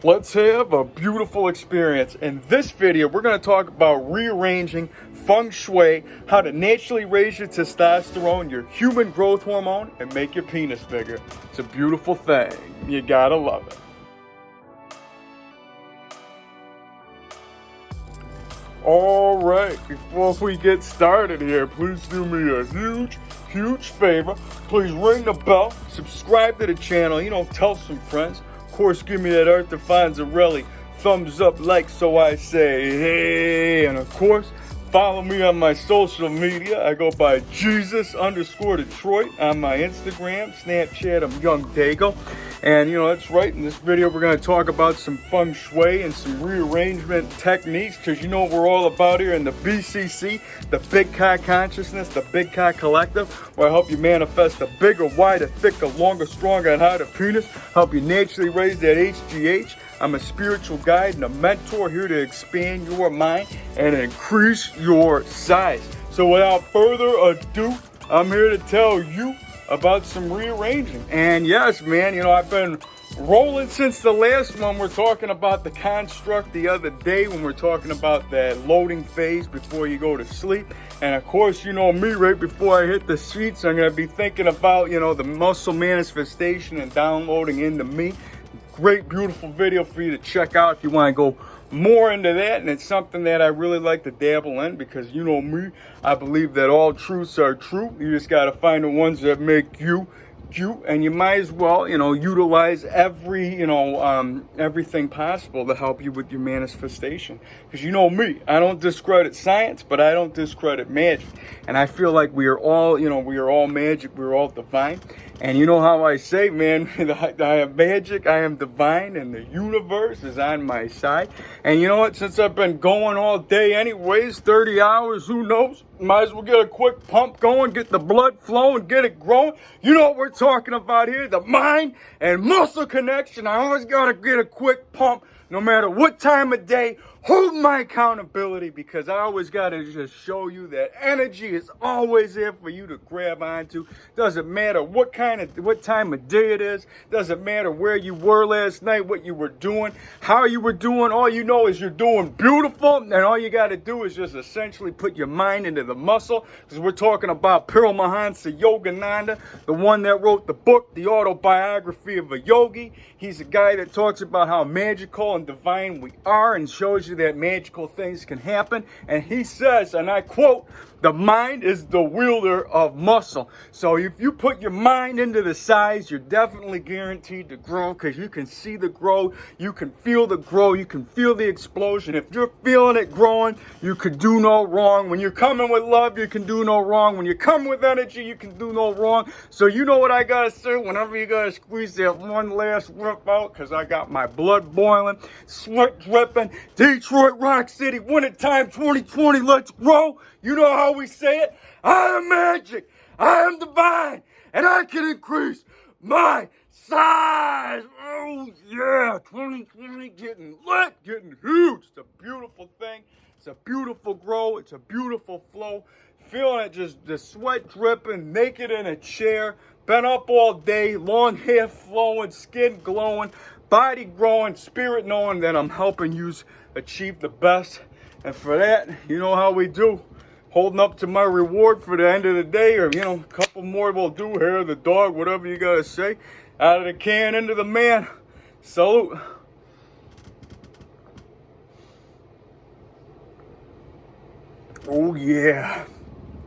let's have a beautiful experience. In this video, we're going to talk about rearranging Feng Shui, how to naturally raise your testosterone, your human growth hormone, and make your penis bigger. It's a beautiful thing. You gotta love it. All right, before we get started here, please do me a huge favor. Please ring the bell, subscribe to the channel, tell some friends. Of course, give me that Arthur Fonzarelli thumbs up like so I say hey. And of course, follow me on my social media. I go by Jesus_Detroit on my Instagram, Snapchat, I'm YOUNGDAYGO. And that's right, in this video we're going to talk about some Feng Shui and some rearrangement techniques, because we're all about here in the BCC, the Big Cock Consciousness, the Big Cock Collective, where I help you manifest a bigger, wider, thicker, longer, stronger, and harder penis, help you naturally raise that HGH. I'm a spiritual guide and a mentor here to expand your mind and increase your size. So without further ado, I'm here to tell you about some rearranging. And yes, man, I've been rolling since the last one. We're talking about the construct the other day when we're talking about that loading phase before you go to sleep. And of course, me, right before I hit the sheets, I'm going to be thinking about, the muscle manifestation and downloading into me. Great, beautiful video for you to check out if you want to go more into that. And it's something that I really like to dabble in, because me, I believe that all truths are true. You just got to find the ones that make you, and you might as well, utilize everything possible to help you with your manifestation. Because me, I don't discredit science, but I don't discredit magic. And I feel like we are all, we are all magic, we're all divine. And you know how I say, man, I am magic, I am divine, and the universe is on my side. And you know what, since I've been going all day anyways, 30 hours, who knows? Might as well get a quick pump going, get the blood flowing, get it growing. You know what we're talking about here, the mind and muscle connection. I always gotta get a quick pump, no matter what time of day. Hold my accountability, because I always got to just show you that energy is always there for you to grab onto. Doesn't matter what time of day it is. Doesn't matter where you were last night, what you were doing, how you were doing. All you know is you're doing beautiful, and all you got to do is just essentially put your mind into the muscle, because we're talking about Paramahansa Yogananda, the one that wrote the book, The Autobiography of a Yogi. He's a guy that talks about how magical and divine we are, and shows you that magical things can happen. And he says, and I quote, "The mind is the wielder of muscle." So if you put your mind into the size, you're definitely guaranteed to grow, because you can see the growth, you can feel the growth, you can feel the explosion. If you're feeling it growing, you can do no wrong. When you're coming with love, you can do no wrong. When you come with energy, you can do no wrong. So you know what I gotta say whenever you gotta squeeze that one last rip out, because I got my blood boiling, sweat dripping. Detroit Rock City, wintertime 2020, let's grow. You know how we say it? I am magic, I am divine, and I can increase my size. Oh yeah, 2020 getting lit, getting huge. It's a beautiful thing. It's a beautiful grow. It's a beautiful flow. Feeling it, just the sweat dripping, naked in a chair, been up all day, long hair flowing, skin glowing, body growing, spirit knowing that I'm helping you achieve the best. And for that, you know how we do. Holding up to my reward for the end of the day, or a couple more will do. Hair of the dog, whatever you gotta say. Out of the can into the man. Salute. Oh yeah,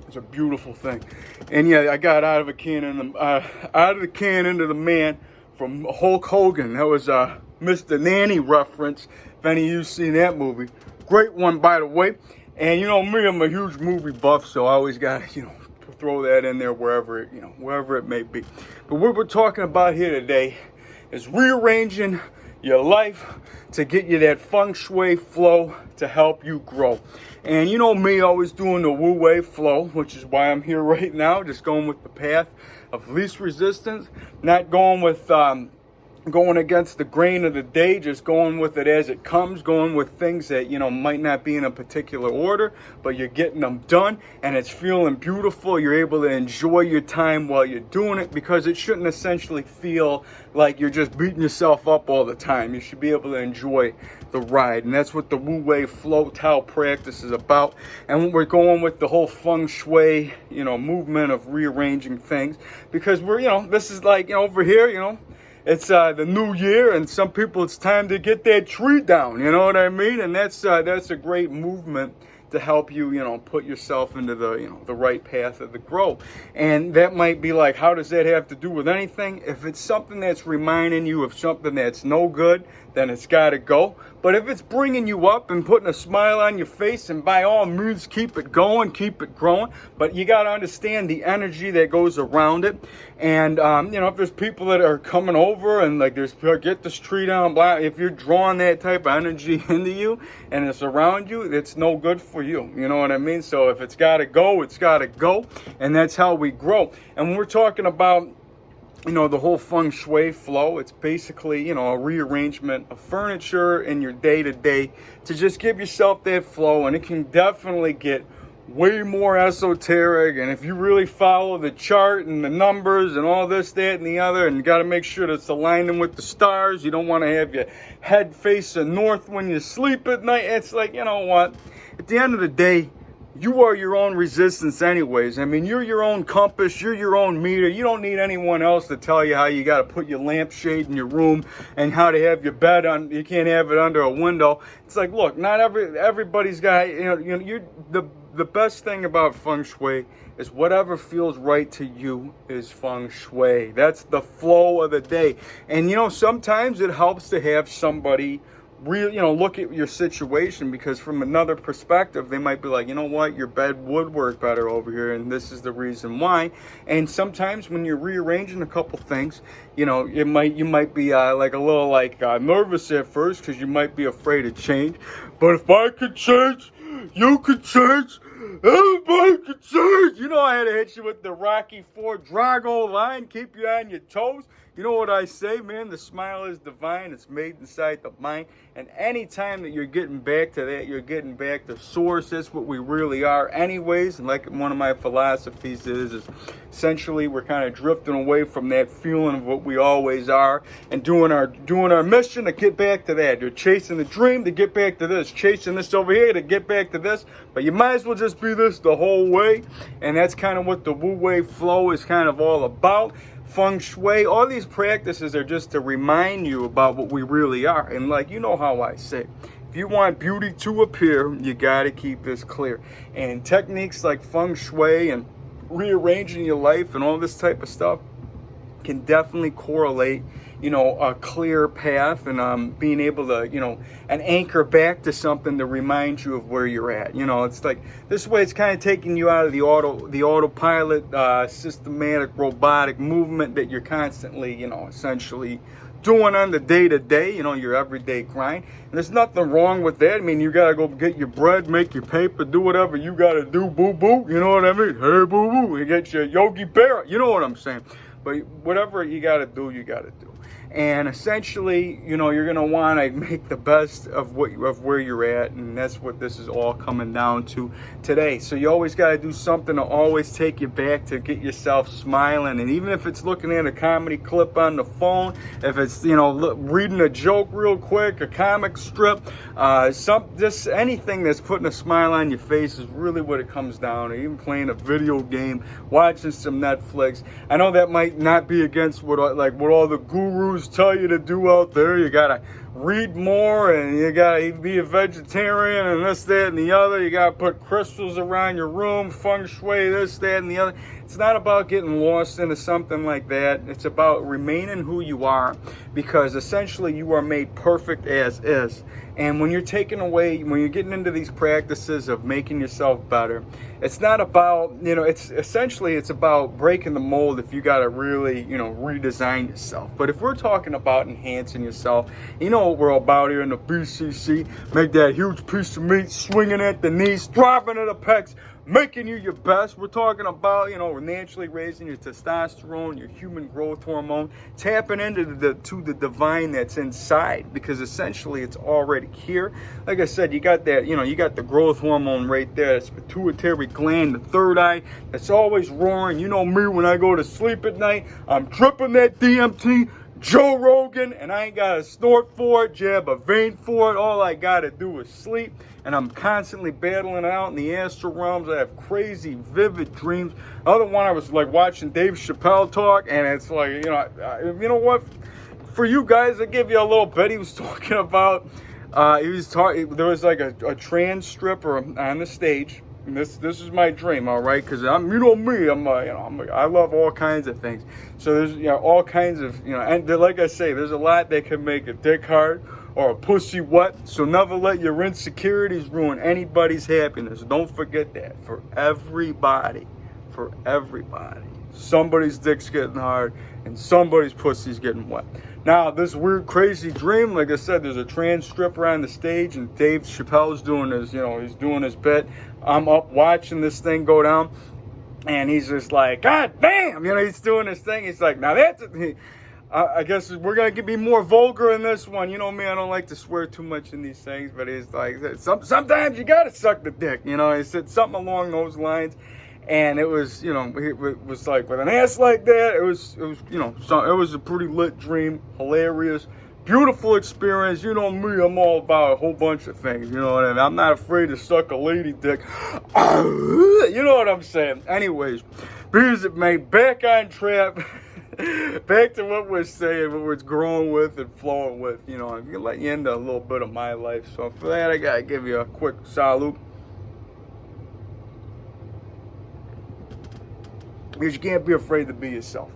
it's a beautiful thing. And yeah, I got out of the can into the man from Hulk Hogan. That was a Mr. Nanny reference. If any of you seen that movie, great one by the way. And me, I'm a huge movie buff, so I always got to throw that in there wherever it may be. But what we're talking about here today is rearranging your life to get you that Feng Shui flow to help you grow. And me, always doing the Wu Wei flow, which is why I'm here right now, just going with the path of least resistance, not going with going against the grain of the day, just going with it as it comes, going with things that, you know, might not be in a particular order, but you're getting them done and it's feeling beautiful. You're able to enjoy your time while you're doing it, because it shouldn't essentially feel like you're just beating yourself up all the time. You should be able to enjoy the ride, and that's what the Wu Wei Flow Tao practice is about. And we're going with the whole Feng Shui, you know, movement of rearranging things, because we're, you know, this is like, you know, over here, you know, it's the new year, and some people, it's time to get that tree down, you know what I mean? And that's a great movement to help you, you know, put yourself into the, you know, the right path of the growth. And that might be like, how does that have to do with anything? If it's something that's reminding you of something that's no good, then it's got to go. But if it's bringing you up and putting a smile on your face, and by all means, keep it going, keep it growing. But you got to understand the energy that goes around it. And, you know, if there's people that are coming over and like, there's, get this tree down, blah, if you're drawing that type of energy into you and it's around you, it's no good for you. You know what I mean? So if it's got to go, it's got to go. And that's how we grow. And when we're talking about, you know, the whole Feng Shui flow, it's basically, you know, a rearrangement of furniture in your day-to-day to just give yourself that flow. And it can definitely get way more esoteric. And if you really follow the chart and the numbers and all this, that, and the other, and you got to make sure that it's aligning with the stars. You don't want to have your head facing north when you sleep at night. It's like, you know what? At the end of the day, you are your own resistance anyways. I mean, you're your own compass, you're your own meter. You don't need anyone else to tell you how you got to put your lampshade in your room and how to have your bed on. You can't have it under a window. It's like, look, not everybody's got, the best thing about Feng Shui is whatever feels right to you is Feng Shui. That's the flow of the day. And, you know, sometimes it helps to have somebody look at your situation, because from another perspective, they might be like, you know what, your bed would work better over here, and this is the reason why. And sometimes when you're rearranging a couple things, you know, you might be like a little nervous at first, because you might be afraid of change. But if I could change, you could change. Everybody could change. You know, I had to hit you with the Rocky IV Drago line, keep you on your toes. You know what I say, man? The smile is divine. It's made inside the mind. And anytime that you're getting back to that, you're getting back to source. That's what we really are anyways. And like one of my philosophies is essentially we're kind of drifting away from that feeling of what we always are, and doing our mission to get back to that. You're chasing the dream to get back to this, chasing this over here to get back to this. But you might as well just be this the whole way. And that's kind of what the Wu Wei flow is kind of all about. Feng Shui, all these practices are just to remind you about what we really are. And like, you know how I say, if you want beauty to appear, you got to keep this clear. And techniques like Feng Shui and rearranging your life and all this type of stuff can definitely correlate, you know, a clear path, and being able to, you know, an anchor back to something to remind you of where you're at. You know, it's like this way, it's kind of taking you out of the autopilot, systematic robotic movement that you're constantly, you know, essentially doing on the day-to-day, you know, your everyday grind. And there's nothing wrong with that. I mean, you got to go get your bread, make your paper, do whatever you got to do, boo-boo. You know what I mean? Hey, boo-boo. You get your Yogi Berra. You know what I'm saying? But whatever you got to do, you got to do. And essentially, you know, you're going to want to make the best of where you're at. And that's what this is all coming down to today. So you always got to do something to always take you back, to get yourself smiling. And even if it's looking at a comedy clip on the phone, if it's, you know, reading a joke real quick, a comic strip, just anything that's putting a smile on your face is really what it comes down to. Even playing a video game, watching some Netflix. I know that might not be against what all the gurus tell you to do out there. You gotta read more, and you gotta be a vegetarian, and this, that, and the other. You gotta put crystals around your room, Feng Shui, this, that, and the other. It's not about getting lost into something like that. It's about remaining who you are, because essentially you are made perfect as is. And when you're taking away, when you're getting into these practices of making yourself better, it's not about, you know, it's about breaking the mold if you got to really, you know, redesign yourself. But if we're talking about enhancing yourself, you know what we're about here in the BCC, make that huge piece of meat swinging at the knees, dropping at the pecs, making you your best. We're talking about, you know, naturally raising your testosterone, your human growth hormone, tapping into the divine that's inside, because essentially it's already here. Like I said, you got that, you know, you got the growth hormone right there. It's pituitary gland, the third eye, that's always roaring. You know me, when I go to sleep at night, I'm dripping that DMT, Joe Rogan, and I ain't got to snort for it, jab a vein for it. All I got to do is sleep, and I'm constantly battling out in the astral realms. I have crazy, vivid dreams. Other one, I was like watching Dave Chappelle talk, and it's like, you know what? For you guys, I give you a little bit. He was talking about, there was like a trans stripper on the stage. And this is my dream, all right? Because I'm, you know me, I love all kinds of things. So there's, you know, all kinds of, you know, and like I say, there's a lot that can make a dick hard or a pussy wet. So never let your insecurities ruin anybody's happiness. Don't forget that. For everybody, somebody's dick's getting hard and somebody's pussy's getting wet. Now, this weird, crazy dream, like I said, there's a trans stripper on the stage, and Dave Chappelle's doing his, you know, he's doing his bit. I'm up watching this thing go down, and he's just like, God damn, you know, he's doing this thing. He's like, now that's, I guess we're going to be more vulgar in this one. You know me, I don't like to swear too much in these things, but he's like, sometimes you got to suck the dick, you know. He said something along those lines. And it was, you know, it was like, with an ass like that, it was, you know, so it was a pretty lit dream, hilarious, beautiful experience. You know me, I'm all about a whole bunch of things, you know what I mean? I'm not afraid to suck a lady dick. You know what I'm saying? Anyways, beers it made, back on track, back to what we're saying, what we're growing with and flowing with, you know. I'm gonna let you into a little bit of my life. So for that, I gotta give you a quick salute. Because you can't be afraid to be yourself.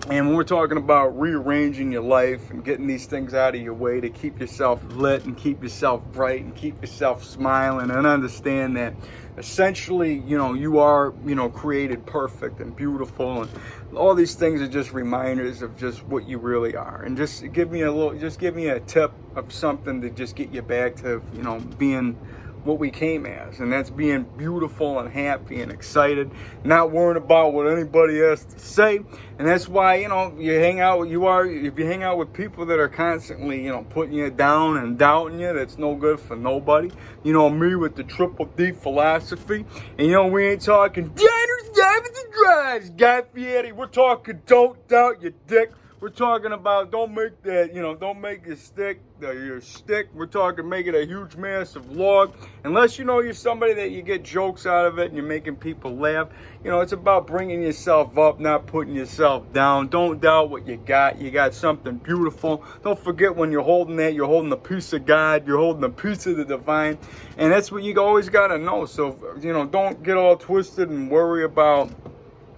And when we're talking about rearranging your life and getting these things out of your way to keep yourself lit and keep yourself bright and keep yourself smiling, and understand that essentially, you know, you are, you know, created perfect and beautiful, and all these things are just reminders of just what you really are. And just give me a tip of something to just get you back to, you know, being what we came as, and that's being beautiful and happy and excited, not worrying about what anybody has to say. And that's why, you know, if you hang out with people that are constantly, you know, putting you down and doubting you, that's no good for nobody. You know me, with the triple D philosophy. And you know, we ain't talking diners, diamonds, and drives, Guy Fieri. We're talking don't doubt your dick. We're talking about don't make that, you know, don't make your stick. We're talking make it a huge, massive log. Unless you know you're somebody that you get jokes out of it and you're making people laugh. You know, it's about bringing yourself up, not putting yourself down. Don't doubt what you got. You got something beautiful. Don't forget, when you're holding that, you're holding a piece of God. You're holding a piece of the divine. And that's what you always got to know. So, you know, don't get all twisted and worry about,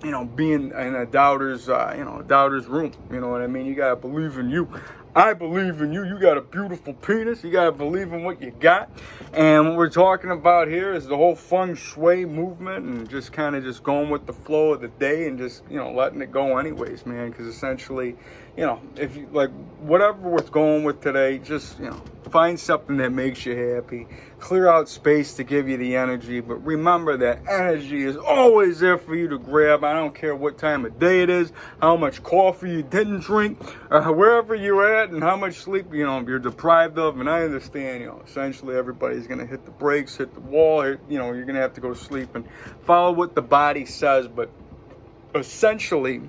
you know, being in a doubter's, doubter's room. You know what I mean? You got to believe in you. I believe in you. You got a beautiful penis. You got to believe in what you got. And what we're talking about here is the whole Feng Shui movement, and just kind of just going with the flow of the day and just, you know, letting it go anyways, man. Because essentially, you know, if you like whatever we're going with today, just, you know, find something that makes you happy. Clear out space to give you the energy. But remember that energy is always there for you to grab. I don't care what time of day it is, how much coffee you didn't drink, or wherever you're at, and how much sleep, you know, you're deprived of. And I understand, you know, essentially everybody's going to hit the brakes, hit the wall, you know, you're going to have to go to sleep and follow what the body says. But essentially,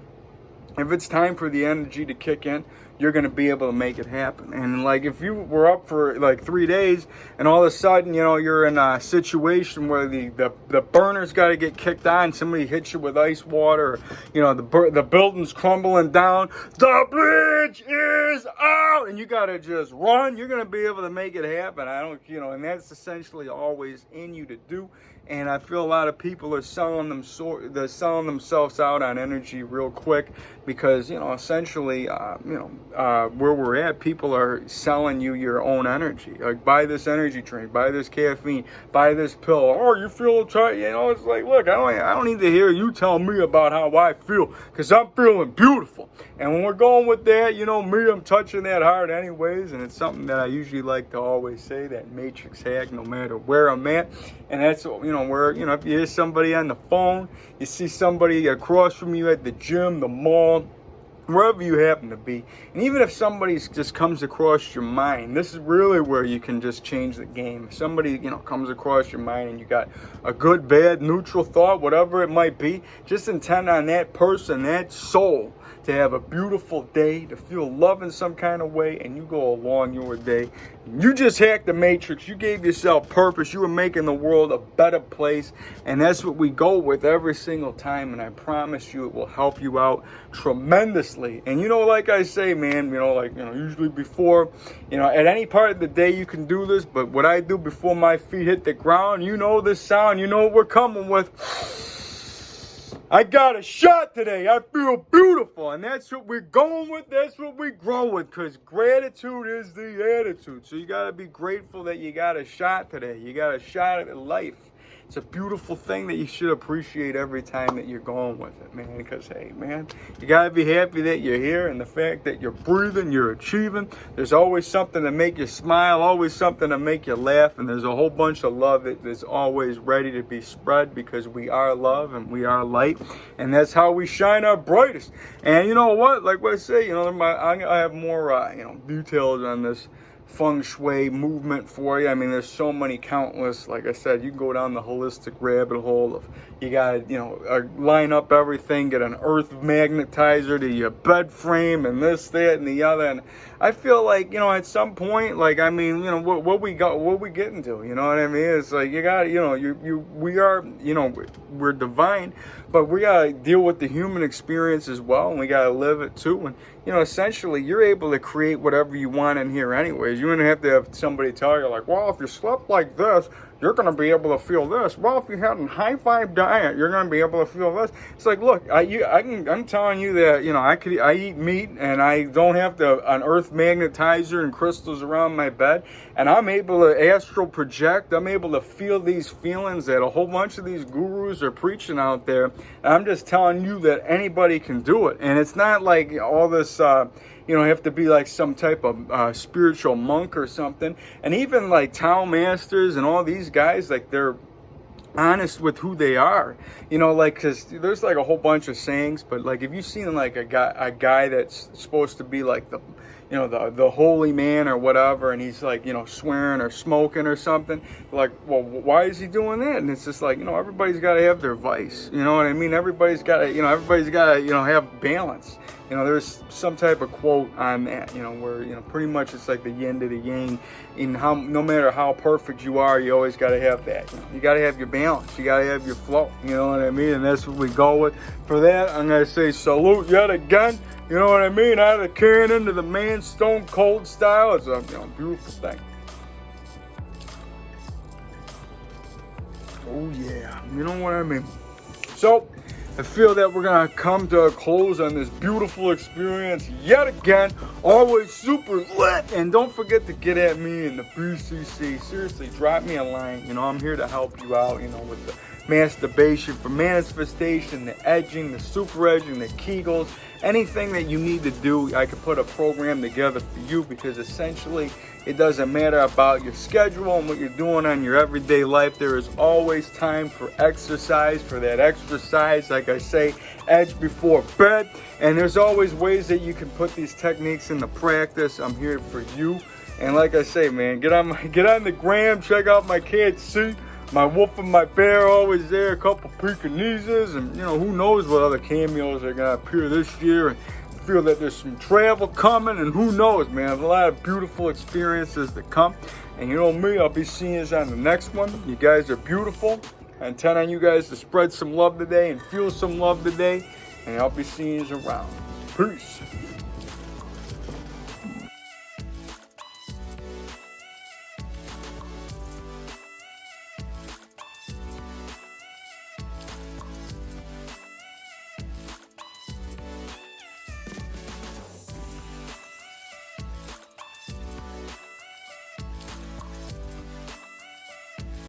if it's time for the energy to kick in, you're going to be able to make it happen. And like, if you were up for like 3 days and all of a sudden, you know, you're in a situation where the burner's got to get kicked on, somebody hits you with ice water, you know, the building's crumbling down, the bridge is out, and you got to just run, you're going to be able to make it happen. And that's essentially always in you to do. And I feel a lot of people are selling themselves out on energy real quick, because, you know, essentially, where we're at, people are selling you your own energy. Like, buy this energy drink, buy this caffeine, buy this pill. Oh, you feel tight? You know, it's like, look, I don't need to hear you tell me about how I feel, because I'm feeling beautiful. And when we're going with that, you know me, I'm touching that heart anyways, and it's something that I usually like to always say, that matrix hack, no matter where I'm at. And that's, you know, where, you know, if you hear somebody on the phone, you see somebody across from you at the gym, the mall, wherever you happen to be, and even if somebody just comes across your mind, this is really where you can just change the game. If somebody, you know, comes across your mind and you got a good, bad, neutral thought, whatever it might be, just intend on that person, that soul, to have a beautiful day, to feel love in some kind of way, and you go along your day. You just hacked the matrix. You gave yourself purpose. You were making the world a better place, and that's what we go with every single time, and I promise you it will help you out tremendously. And you know, like I say, man, you know, like, you know, usually before, you know, at any part of the day you can do this, but what I do before my feet hit the ground, you know this sound, you know what we're coming with. I got a shot today. I feel beautiful. And that's what we're going with. That's what we grow with. Because gratitude is the attitude. So you got to be grateful that you got a shot today. You got a shot at life. It's a beautiful thing that you should appreciate every time that you're going with it, man. Because, hey, man, you got to be happy that you're here. And the fact that you're breathing, you're achieving. There's always something to make you smile, always something to make you laugh. And there's a whole bunch of love that is always ready to be spread, because we are love and we are light. And that's how we shine our brightest. And you know what? Like what I say, you know, I have more, you know, details on this Feng Shui movement for you. I mean, there's so many countless, like I said, you can go down the holistic rabbit hole of, you gotta, you know, line up everything, get an earth magnetizer to your bed frame and this, that, and the other. And I feel like, you know, at some point, like, I mean, you know, what we getting to, you know what I mean? It's like, you gotta, you know, we are, you know, we're divine, but we gotta deal with the human experience as well, and we gotta live it too. And, you know, essentially, you're able to create whatever you want in here anyways. You wouldn't have to have somebody tell you, like, well, if you slept like this, you're going to be able to feel this. Well, if you had a high-five diet, you're going to be able to feel this. It's like, look, I'm telling you that, you know, I eat meat, and I don't have an earth magnetizer and crystals around my bed, and I'm able to astral project. I'm able to feel these feelings that a whole bunch of these gurus are preaching out there. And I'm just telling you that anybody can do it. And it's not like all this, you know, have to be like some type of spiritual monk or something. And even like Tao masters and all these guys, like, they're honest with who they are, you know, like, because there's like a whole bunch of sayings, but like, if you've seen like a guy that's supposed to be like the, you know, the holy man or whatever, and he's like, you know, swearing or smoking or something, like, well, why is he doing that? And it's just like, you know, everybody's got to have their vice, you know what I mean? Everybody's got to, you know, have balance. You know, there's some type of quote on that, you know, where, you know, pretty much it's like the yin to the yang. In how, no matter how perfect you are, you always got to have that. You know, you got to have your balance. You got to have your flow. You know what I mean? And that's what we go with. For that, I'm going to say salute yet again. You know what I mean? Out of the can into the man, stone cold style. It's a, you know, beautiful thing. Oh yeah, you know what I mean? So, I feel that we're going to come to a close on this beautiful experience yet again. Always super lit. And don't forget to get at me in the BCC. Seriously, drop me a line. You know, I'm here to help you out, you know, with the masturbation, for manifestation, the edging, the super edging, the Kegels, anything that you need to do. I could put a program together for you, because essentially it doesn't matter about your schedule and what you're doing on your everyday life. There is always time for exercise, for that exercise, like I say, edge before bed. And there's always ways that you can put these techniques into practice. I'm here for you. And like I say, man, get on the gram, check out my kids, see my wolf and my bear always there, a couple Pekingeses, and, you know, who knows what other cameos are gonna appear this year. And feel that there's some travel coming, and who knows, man, there's a lot of beautiful experiences to come. And you know me, I'll be seeing you on the next one. You guys are beautiful. I intend on you guys to spread some love today and feel some love today, and I'll be seeing you around. Peace.